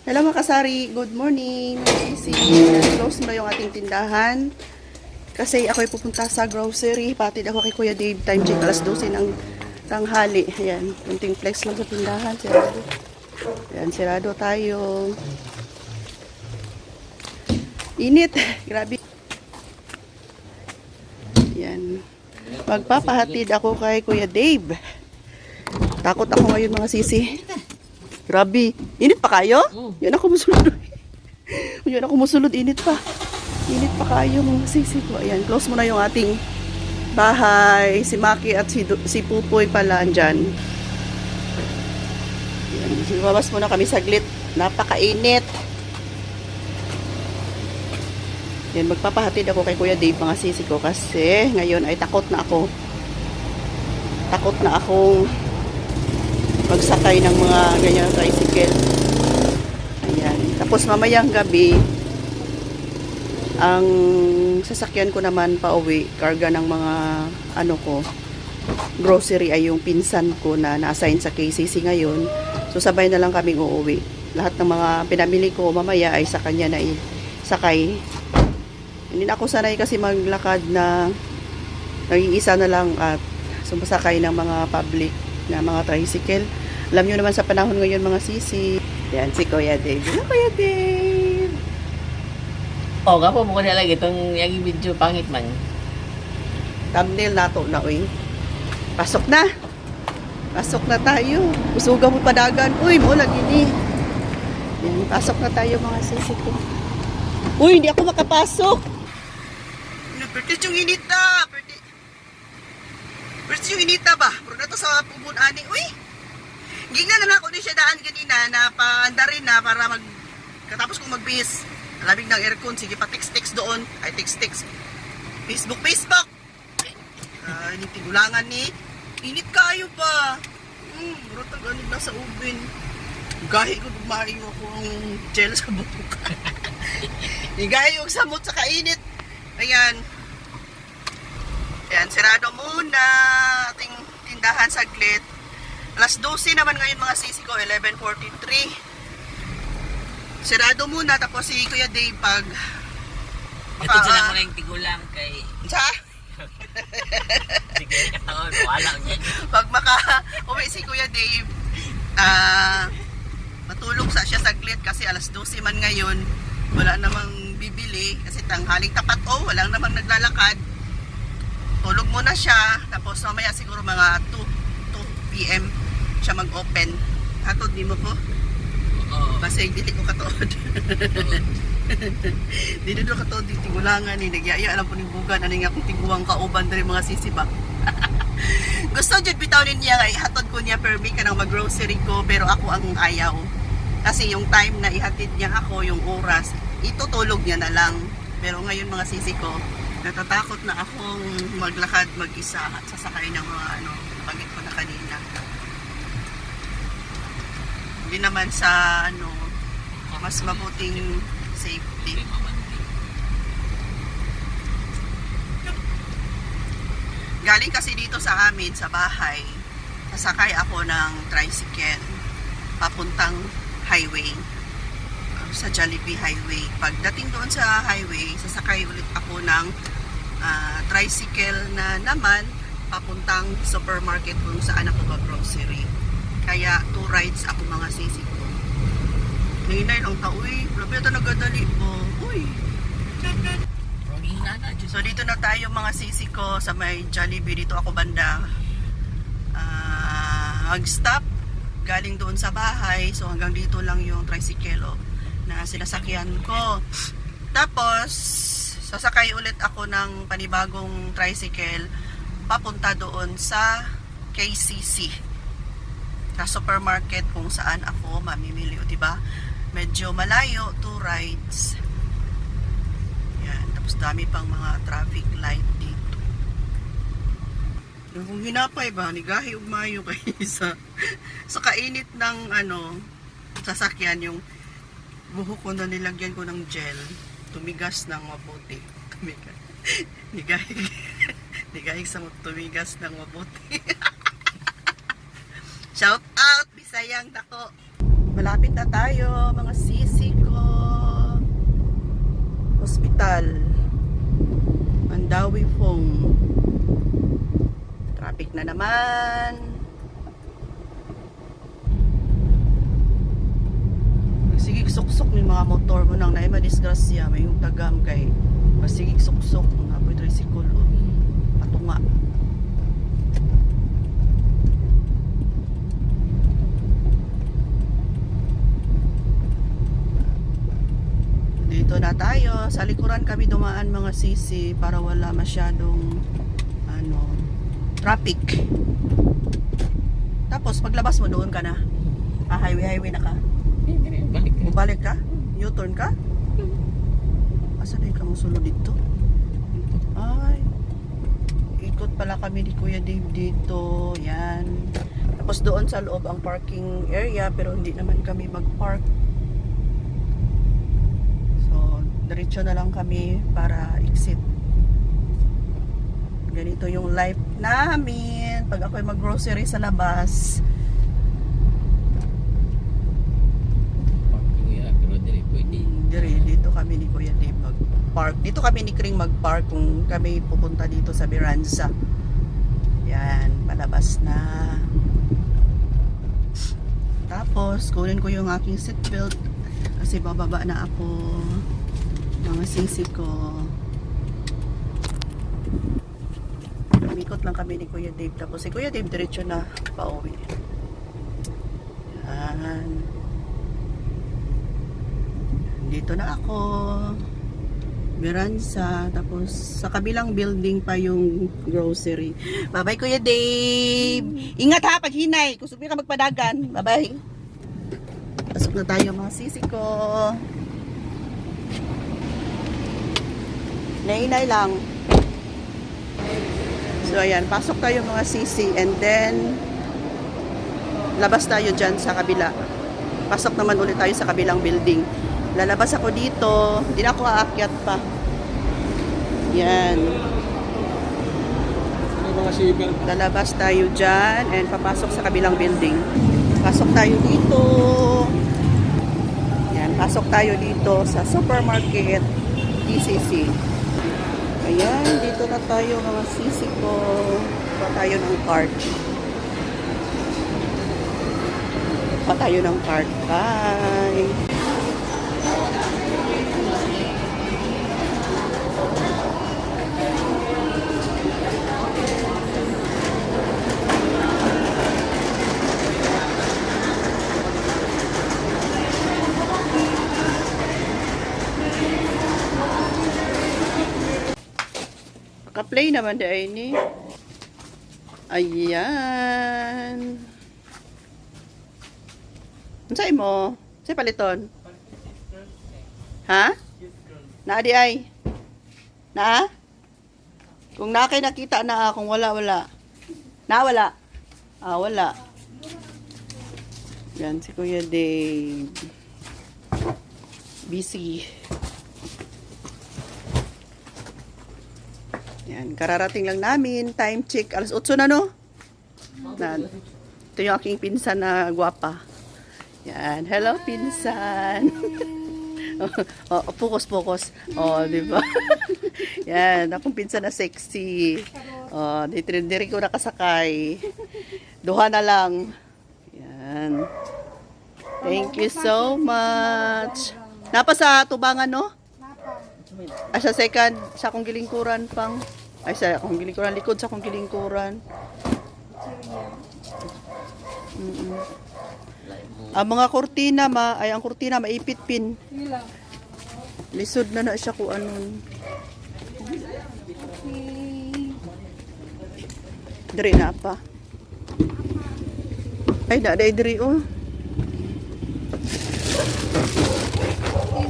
Hello mga kasari, good morning. Close na yung ating tindahan. Kasi ako'y pupunta sa grocery. Patid ako kay Kuya Dave. Time check, alas 12 ng tanghali. Ayan, kunting flex lang sa tindahan. Sirado. Ayan, sirado tayo. Init. Grabe. Ayan. Magpapahatid ako kay Kuya Dave. Takot ako ngayon mga sisi. Grabe. Init pa kayo? Yan ako musulod. Yan ako musulod. Init pa. Init pa kayo mga sisi ko. Ayan. Close mo na yung ating bahay. Si Maki at si Pupoy pala andyan. Ayan. Lumabas muna kami saglit. Napakainit. Yan. Magpapahatid ako kay Kuya Dave mga sisi ko. Kasi ngayon ay takot na ako. Takot na akong magsakay ng mga ganyan tricycle. Ayan. Tapos mamayang gabi, ang sasakyan ko naman pa uwi, karga ng mga ano ko, grocery ay yung pinsan ko na na-assign sa KCC ngayon. So sabay na lang kaming uuwi. Lahat ng mga pinamili ko mamaya ay sa kanya na sakay. Hindi na ako sanay kasi maglakad na nag-iisa na lang at sumasakay ng mga public na mga tricycle. Alam nyo naman sa panahon ngayon mga sisi. Yan si Kuya Dave. Hello Kuya Dave. Oo nga po, mukha nila itong yung video pangit man. Thumbnail nato na uy. Pasok na. Pasok na tayo. Usuga mo padagan. Uy, mo lagi ni. Yan, pasok na tayo mga sisi ko. Uy, hindi ako makapasok. Pwede yung inita. Pwede yung inita ba? Puro na to sa pumunani. Uy! Gingnan na ako din siya daan kanina na paanda rin na para katapos kong magbihis. Alamig ng aircon. Sige pa text doon. Ay text. Facebook. Hindi tigulangan ni. Init kayo pa. Rotag ano na sa ubin. Gahi ko bumayo ako ang gel sa butok. Gahi yung samot sa kainit. Ayan. Ayan, sirado muna ating tindahan saglit. Alas 12 naman ngayon mga sisi ko, 11:43. Sirado muna, tapos si Kuya Dave pag Ito sila mo yung tigulang kay... Sa? Sige, kataon, wala niyan. Pag uwi si Kuya Dave, matulog siya saglit kasi alas 12 man ngayon. Wala namang bibili kasi tanghaling tapat walang namang naglalakad. Tulog muna siya, tapos mamaya siguro mga 2 p.m. siya mag-open. Hatod di mo ko? Oo. Kasi dili ko katuod. Dili do katuod di tigulangan ni nagyaya alam po ning bugan ani nga kung tiguang kauban diri mga sisibak. Gusto jud bitawin niya nga ihatod ko niya permi kanang mag-grocery ko pero ako ang ayaw. Kasi yung time na ihatid niya ako, yung oras, itutulog niya na lang. Pero ngayon mga sisi ko, natatakot na akong maglakad mag-isa at sasakay ng mga pagit ko na kanina. Hindi naman sa mas mabuting safety. Galing kasi dito sa amin, sa bahay, sasakay ako ng tricycle papuntang highway, sa Jollibee Highway. Pagdating doon sa highway, sasakay ulit ako ng tricycle na naman papuntang supermarket kung saan ako mag-grocery. Kaya 2 rides ako mga sisi ko. Hinay lang ta, uy, grabe ito nagadali po. Uy. So dito na tayo mga sisi ko sa may Jollibee. Dito ako banda mag-stop galing doon sa bahay. So hanggang dito lang yung tricycle na sinasakyan ko. Tapos sasakay ulit ako ng panibagong tricycle papunta doon sa KCC, sa supermarket kung saan ako mamimili, o diba? Medyo malayo, 2 rides. Yan, tapos dami pang mga traffic light dito. Kung hinapay ba, nigahi ugmayo kay sa kainit ng sasakyan, yung buhok ko na nilagyan ko ng gel, tumigas ng mabuti. Nigahi sa tumigas ng mabuti. Shout out, Bisayang dako. Malapit na tayo, mga sis. Hospital. Mandawi Fong. Traffic na naman. Sige suksok ni mga motor mo nang naay madisgrasya, may yung tagam kay masigig suksok nga po tricycle patunga. Dito na tayo. Sa likuran kami dumaan mga sisi para wala masyadong traffic. Tapos paglabas mo doon ka na. Highway na ka. Balik ka. Bumalik ka? U-turn ka? Asan na ka mong sulod dito? Ay. Ikot pala kami ni Kuya Dave dito. Yan. Tapos doon sa loob ang parking area pero hindi naman kami mag-park. Diretso na lang kami para exit. Ganito yung life namin pag ako'y mag-grocery sa labas. Pero dili pwede. Dito kami ni Kuya Dave mag-park. Dito kami ni Kring mag-park kung kami pupunta dito sa Miranza. Yan, palabas na. Tapos, kunin ko yung aking seatbelt kasi bababa na ako. Mga sisi ko. Umikot lang kami ni Kuya Dave. Tapos si Kuya Dave diretso na pauwi. Yan. Dito na ako. Miranza. Tapos sa kabilang building pa yung grocery. Bye-bye Kuya Dave. Ingat ha pag hinay. Kung sabi ka magpadagan. Bye-bye. Pasok na tayo mga sisi ko. Nainay lang. So ayan, pasok tayo mga sisi and then labas tayo dyan sa kabila. Pasok naman ulit tayo sa kabilang building. Lalabas ako dito. Hindi na ako aakyat pa. Yan. Lalabas tayo dyan and papasok sa kabilang building. Pasok tayo dito. Yan, pasok tayo dito sa supermarket TCC. Ayan, dito na tayo mga sisi ko. Pa tayo ng card. Pa tayo ng card. Bye! Ka-play naman dahil ni. Ayan. Ano sa'yo mo? Sa'yo paliton? Ha? Naadi ay? Na? Kung na kayo nakita na, kung wala, wala. Na, wala. Ah, wala. Yan, si Kuya Dave. Busy. Yan, kararating lang namin. Time check. Alas 8 na, no? Ito yung aking pinsan na gwapa. Yan. Hello, pinsan. Focus. Di ba? Yan. Akong pinsan na sexy. Dito ko nakasakay. Duha na lang. Yan. Thank you so much. Napa sa tubangan, no? Ay, sa second, sa akong gilingkuran pang. Ay, sa akong gilingkuran, likod sa akong gilingkuran. Ang mga kurtina, ang kurtina, maipit pin. Lisod na siya kung anon. Dari na pa. Ay, na, dari, oh.